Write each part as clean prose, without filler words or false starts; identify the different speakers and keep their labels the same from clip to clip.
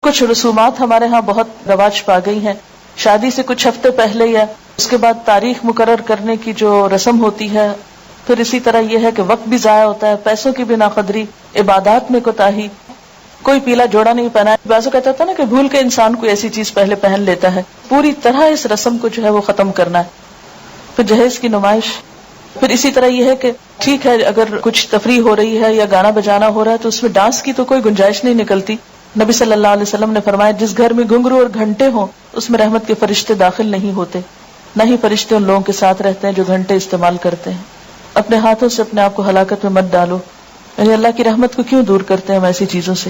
Speaker 1: کچھ رسومات ہمارے ہاں بہت رواج پا گئی ہیں. شادی سے کچھ ہفتے پہلے یا اس کے بعد تاریخ مقرر کرنے کی جو رسم ہوتی ہے، پھر اسی طرح یہ ہے کہ وقت بھی ضائع ہوتا ہے، پیسوں کی بھی ناقدری، عبادات میں کوتاہی. کوئی پیلا جوڑا نہیں پہنا ہے. بعضوں کہتا تھا نا کہ بھول کے انسان کوئی ایسی چیز پہلے پہن لیتا ہے. پوری طرح اس رسم کو جو ہے وہ ختم کرنا ہے. پھر جہیز کی نمائش. پھر اسی طرح یہ ہے کہ ٹھیک ہے اگر کچھ تفریح ہو رہی ہے یا گانا بجانا ہو رہا ہے تو اس میں ڈانس کی تو کوئی گنجائش نہیں نکلتی. نبی صلی اللہ علیہ وسلم نے فرمایا جس گھر میں گھنگرو اور گھنٹے ہوں اس میں رحمت کے فرشتے داخل نہیں ہوتے، نہ ہی فرشتے ان لوگوں کے ساتھ رہتے ہیں جو گھنٹے استعمال کرتے ہیں. اپنے ہاتھوں سے اپنے آپ کو ہلاکت میں مت ڈالو. یعنی اللہ کی رحمت کو کیوں دور کرتے ہیں ہم ایسی چیزوں سے.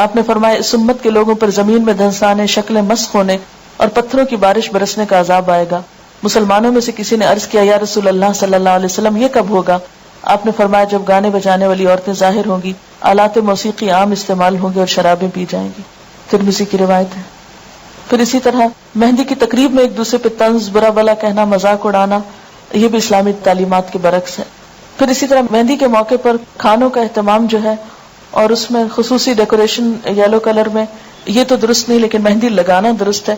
Speaker 1: آپ نے فرمایا اس امت کے لوگوں پر زمین میں دھنسانے، شکلیں مسخ ہونے اور پتھروں کی بارش برسنے کا عذاب آئے گا. مسلمانوں میں سے کسی نے عرض کیا یا رسول اللہ صلی اللہ علیہ وسلم یہ کب ہوگا؟ آپ نے فرمایا جب گانے بجانے والی عورتیں ظاہر ہوں گی، آلات موسیقی عام استعمال ہوں گے اور شرابیں پی جائیں گی. ترمذی کی روایت ہے. پھر اسی طرح مہندی کی تقریب میں ایک دوسرے پہ طنز، برا بلا کہنا، مذاق اڑانا، یہ بھی اسلامی تعلیمات کے برعکس ہے. پھر اسی طرح مہندی کے موقع پر کھانوں کا اہتمام جو ہے اور اس میں خصوصی ڈیکوریشن یلو کلر میں، یہ تو درست نہیں لیکن مہندی لگانا درست ہے.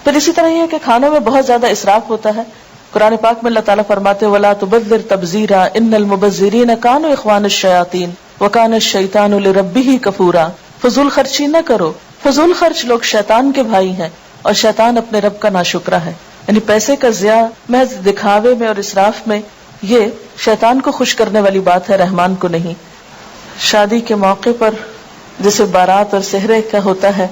Speaker 1: پھر اسی طرح یہ ہے کہ کھانوں میں بہت زیادہ اسراف ہوتا ہے. قرآن پاک میں اللہ تعالیٰ فرماتے وَلَا تُبَذِّرْ تَبْذِيرًا إِنَّ الْمُبَذِّرِينَ كَانُوا إِخْوَانَ الشَّيَاطِينَ وَكَانَ الشَّيْطَانُ لِرَبِّهِ كَفُورًا. فضول خرچی نہ کرو. فضول خرچ لوگ شیطان کے بھائی ہیں اور شیطان اپنے رب کا ناشکرا ہے. یعنی پیسے کا ضیاع محض دکھاوے میں اور اسراف میں، یہ شیطان کو خوش کرنے والی بات ہے، رحمان کو نہیں. شادی کے موقع پر جیسے بارات اور سہرے کا ہوتا ہے،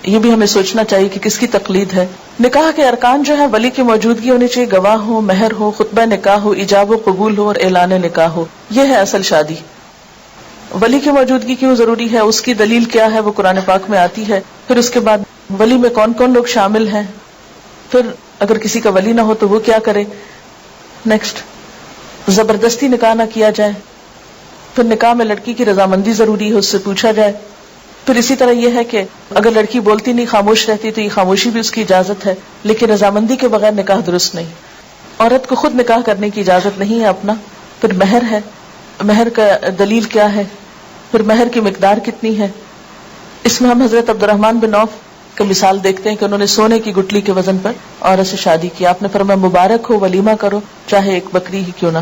Speaker 1: یہ بھی ہمیں سوچنا چاہیے کہ کس کی تقلید ہے. نکاح کے ارکان جو ہے ولی کی موجودگی ہونی چاہیے، گواہ ہو، مہر ہو، خطبہ نکاح ہو، ایجاب و قبول ہو اور اعلان نکاح ہو. یہ ہے اصل شادی. ولی کی موجودگی کیوں ضروری ہے، اس کی دلیل کیا ہے، وہ قرآن پاک میں آتی ہے. پھر اس کے بعد ولی میں کون کون لوگ شامل ہیں، پھر اگر کسی کا ولی نہ ہو تو وہ کیا کرے. نیکسٹ، زبردستی نکاح نہ کیا جائے. پھر نکاح میں لڑکی کی رضامندی ضروری ہے، اس سے پوچھا جائے. پھر اسی طرح یہ ہے کہ اگر لڑکی بولتی نہیں، خاموش رہتی تو یہ خاموشی بھی اس کی اجازت ہے، لیکن رضامندی کے بغیر نکاح درست نہیں. عورت کو خود نکاح کرنے کی اجازت نہیں ہے اپنا. پھر مہر ہے، مہر کا دلیل کیا ہے، پھر مہر کی مقدار کتنی ہے. اس میں ہم حضرت عبد الرحمن بن عوف کی مثال دیکھتے ہیں کہ انہوں نے سونے کی گٹلی کے وزن پر عورت سے شادی کی. آپ نے فرمایا مبارک ہو، ولیمہ کرو، چاہے ایک بکری ہی کیوں نہ.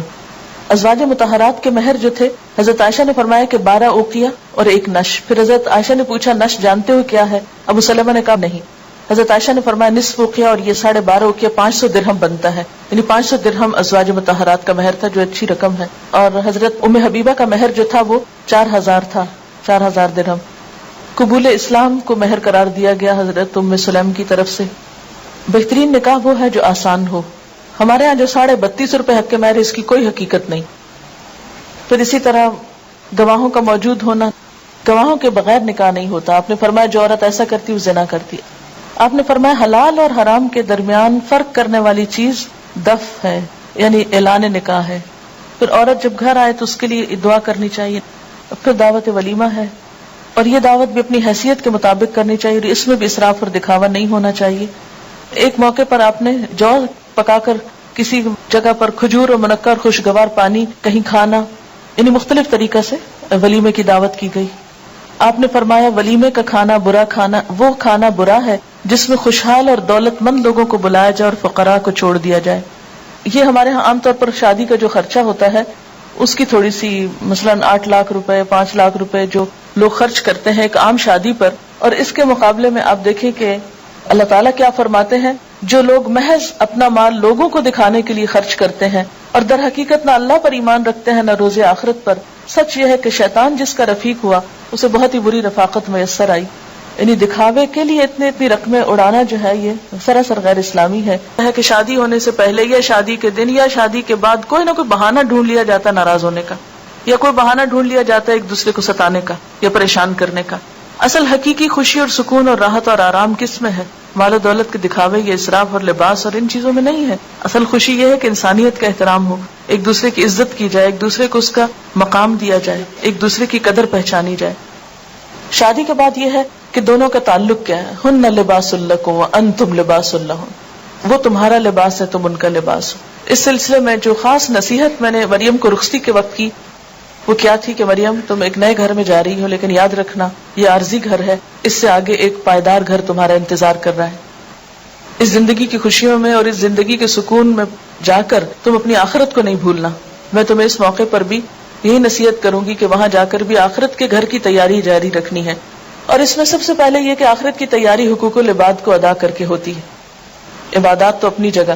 Speaker 1: ازواج مطہرات کے مہر جو تھے، حضرت عائشہ نے فرمایا کہ 12 اوقیہ اور 1 نش. پھر حضرت عائشہ نے پوچھا نش جانتے ہو کیا ہے؟ ابو سلمہ نے کہا نہیں. حضرت عائشہ نے فرمایا نصف اوقیہ اور یہ 12.5 اوقیہ 500 درہم بنتا ہے. یعنی 500 درہم ازواج مطہرات کا مہر تھا، جو اچھی رقم ہے. اور حضرت ام حبیبہ کا مہر جو تھا وہ 4000 تھا، 4000 درہم. قبول اسلام کو مہر قرار دیا گیا حضرت ام سلیم کی طرف سے. بہترین نکاح وہ ہے جو آسان ہو. ہمارے یہاں جو 32.5 روپے حق کے مہر، اس کی کوئی حقیقت نہیں. پھر اسی طرح گواہوں کا موجود ہونا، گواہوں کے بغیر نکاح نہیں ہوتا. آپ نے فرمایا جو عورت ایسا کرتی وہ زنا کرتی. آپ نے فرمایا حلال اور حرام کے درمیان فرق کرنے والی چیز دف ہے، یعنی اعلان نکاح ہے. پھر عورت جب گھر آئے تو اس کے لیے دعا کرنی چاہیے. پھر دعوت ولیمہ ہے، اور یہ دعوت بھی اپنی حیثیت کے مطابق کرنی چاہیے، اور اس میں بھی اسراف اور دکھاوا نہیں ہونا چاہیے. ایک موقع پر آپ نے جو پکا کر کسی جگہ پر کھجور اور منقع اور خوشگوار پانی کہیں کھانا، یعنی مختلف طریقہ سے ولیمے کی دعوت کی گئی. آپ نے فرمایا ولیمے کا کھانا برا کھانا، وہ کھانا برا ہے جس میں خوشحال اور دولت مند لوگوں کو بلایا جائے اور فقراء کو چھوڑ دیا جائے. یہ ہمارے ہاں عام طور پر شادی کا جو خرچہ ہوتا ہے اس کی تھوڑی سی، مثلا 8 لاکھ روپے 5 لاکھ روپے جو لوگ خرچ کرتے ہیں ایک عام شادی پر، اور اس کے مقابلے میں آپ دیکھیں کہ اللہ تعالیٰ کیا فرماتے ہیں، جو لوگ محض اپنا مال لوگوں کو دکھانے کے لیے خرچ کرتے ہیں اور در حقیقت نہ اللہ پر ایمان رکھتے ہیں نہ روز آخرت پر، سچ یہ ہے کہ شیطان جس کا رفیق ہوا اسے بہت ہی بری رفاقت میسر آئی. یعنی دکھاوے کے لیے اتنی رقمیں اڑانا جو ہے یہ سراسر غیر اسلامی ہے. کہ شادی ہونے سے پہلے یا شادی کے دن یا شادی کے بعد کوئی نہ کوئی بہانہ ڈھونڈ لیا جاتا ہے ناراض ہونے کا، یا کوئی بہانہ ڈھونڈ لیا جاتا ہے ایک دوسرے کو ستانے کا یا پریشان کرنے کا. اصل حقیقی خوشی اور سکون اور راحت اور آرام کس میں ہے؟ مال و دولت کے دکھاوے یا اسراف اور لباس اور ان چیزوں میں نہیں ہے. اصل خوشی یہ ہے کہ انسانیت کا احترام ہو، ایک دوسرے کی عزت کی جائے، ایک دوسرے کو اس کا مقام دیا جائے، ایک دوسرے کی قدر پہچانی جائے. شادی کے بعد یہ ہے کہ دونوں کا تعلق کیا ہے. ہن لباس لکم وانتم لباس لہن، وہ تمہارا لباس ہے، تم ان کا لباس ہو. اس سلسلے میں جو خاص نصیحت میں نے مریم کو رخصتی کے وقت کی وہ کیا تھی کہ مریم تم ایک نئے گھر میں جا رہی ہو، لیکن یاد رکھنا یہ عارضی گھر ہے، اس سے آگے ایک پائیدار گھر تمہارا انتظار کر رہا ہے. اس زندگی کی خوشیوں میں اور اس زندگی کے سکون میں جا کر تم اپنی آخرت کو نہیں بھولنا. میں تمہیں اس موقع پر بھی یہی نصیحت کروں گی کہ وہاں جا کر بھی آخرت کے گھر کی تیاری جاری رکھنی ہے. اور اس میں سب سے پہلے یہ کہ آخرت کی تیاری حقوق العباد کو ادا کر کے ہوتی ہے. عبادات تو اپنی جگہ،